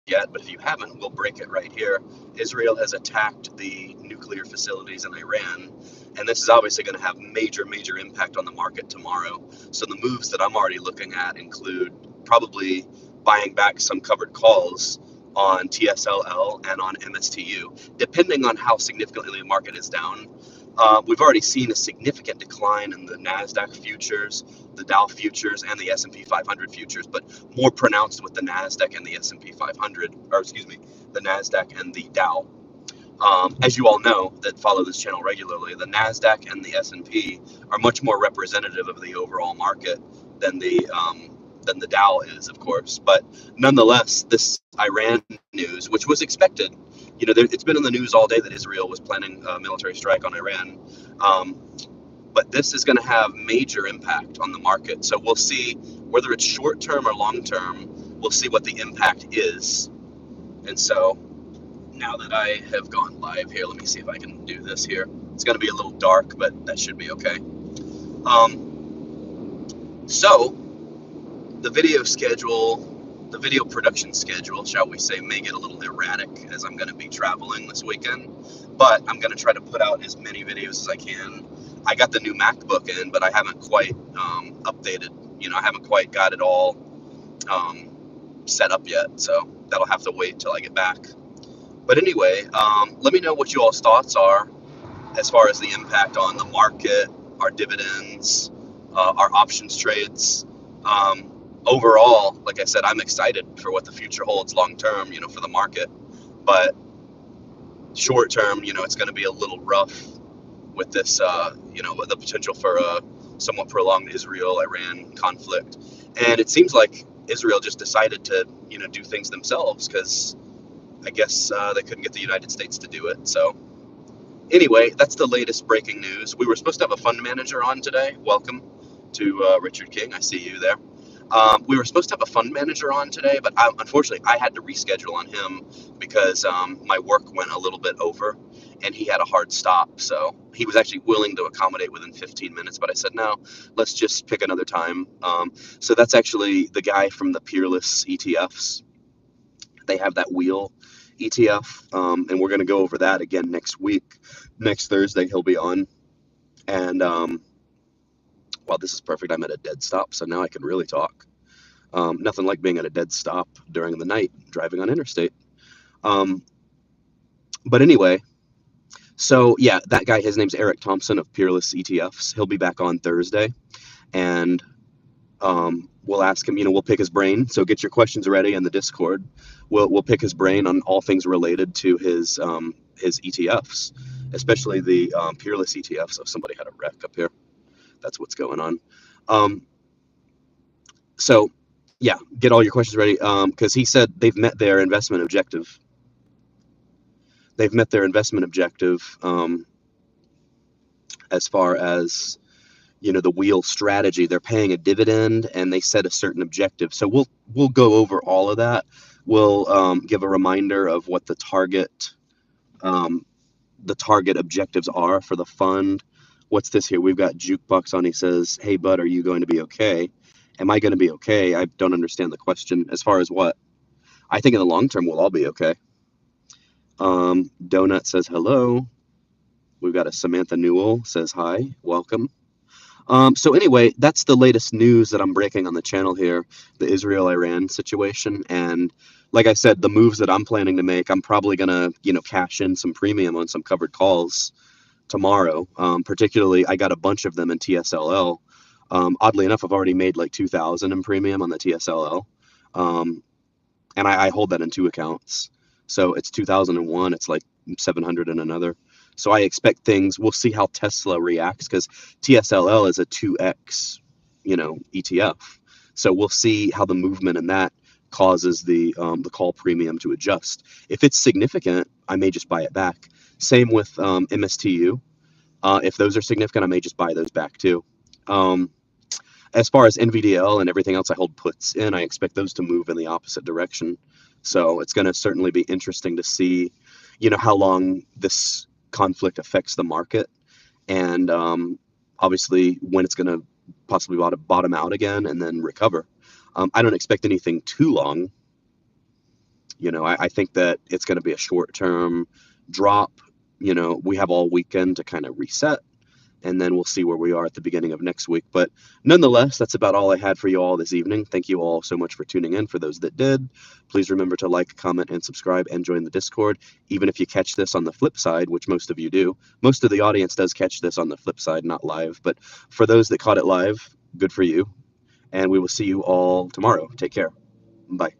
yet, but if you haven't, we'll break it right here. Israel has attacked the nuclear facilities in Iran, and this is obviously going to have major impact on the market tomorrow. So the moves that I'm already looking at include probably buying back some covered calls on TSLL and on MSTU, depending on how significantly the market is down. We've already seen a significant decline in the NASDAQ futures, the Dow futures, and the S&P 500 futures, but more pronounced with the NASDAQ and the S&P 500, or excuse me, the NASDAQ and the Dow. As you all know that follow this channel regularly, the NASDAQ and the S&P are much more representative of the overall market than the Dow is, of course. But nonetheless, this Iran news, which was expected, it's been in the news all day that Israel was planning a military strike on Iran. But this is going to have major impact on the market. So we'll see whether it's short term or long term. We'll see what the impact is. And so now that I have gone live here, let me see if I can do this here. It's going to be a little dark, but that should be okay. So the video schedule, the video production schedule, shall we say, may get a little erratic as I'm going to be traveling this weekend. But I'm going to try to put out as many videos as I can. I got the new MacBook in, but I haven't quite updated. I haven't quite got it all set up yet. So that'll have to wait till I get back. But anyway, let me know what you all's thoughts are as far as the impact on the market, our dividends, our options trades. Overall, like I said, I'm excited for what the future holds long term, for the market. But short term, it's going to be a little rough with this, with the potential for a somewhat prolonged Israel-Iran conflict. And it seems like Israel just decided to, do things themselves because I guess they couldn't get the United States to do it. So anyway, that's the latest breaking news. We were supposed to have a fund manager on today. Welcome to Richard King. I see you there. We were supposed to have a fund manager on today, but unfortunately, I had to reschedule on him because my work went a little bit over and he had a hard stop. So he was actually willing to accommodate within 15 minutes, but I said, no, let's just pick another time. So that's actually the guy from the Peerless ETFs. They have that wheel ETF, and we're going to go over that again next week. Next Thursday, he'll be on. And well, this is perfect. I'm at a dead stop, so now I can really talk. Nothing like being at a dead stop during the night driving on interstate. But anyway, so yeah, that guy, his name's Eric Thompson of Peerless ETFs. He'll be back on Thursday, and we'll ask him. We'll pick his brain. So get your questions ready in the Discord. We'll pick his brain on all things related to his ETFs, especially the Peerless ETFs. So somebody had a wreck up here. That's what's going on. So yeah, get all your questions ready because he said they've met their investment objective. They've met their investment objective as far as the wheel strategy. They're paying a dividend and they set a certain objective. So we'll go over all of that. We'll give a reminder of what the target objectives are for the fund. What's this here? We've got Jukebox on. He says, "Hey, bud, are you going to be okay?" Am I going to be okay? I don't understand the question. As far as what? I think in the long term, we'll all be okay. Donut says hello. We've got a Samantha Newell says hi. Welcome. So anyway, that's the latest news that I'm breaking on the channel here, the Israel-Iran situation. And like I said, the moves that I'm planning to make, I'm probably going to, cash in some premium on some covered calls tomorrow. Particularly, I got a bunch of them in TSLL. Oddly enough, I've already made like 2,000 in premium on the TSLL. And I hold that in two accounts. So it's 2,001. It's like 700 in another. So I expect things. We'll see how Tesla reacts because TSLL is a 2x, ETF. So we'll see how the movement in that causes the call premium to adjust. If it's significant, I may just buy it back. Same with MSTU. If those are significant, I may just buy those back too. As far as NVDL and everything else I hold puts in, I expect those to move in the opposite direction. So it's going to certainly be interesting to see, how long this conflict affects the market, and obviously when it's going to possibly bottom out again and then recover. I don't expect anything too long. I think that it's going to be a short-term drop. We have all weekend to kind of reset, and then we'll see where we are at the beginning of next week. But nonetheless, that's about all I had for you all this evening. Thank you all so much for tuning in. For those that did, please remember to like, comment, and subscribe, and join the Discord. Even if you catch this on the flip side, which most of you do, most of the audience does catch this on the flip side, not live. But for those that caught it live, good for you. And we will see you all tomorrow. Take care. Bye.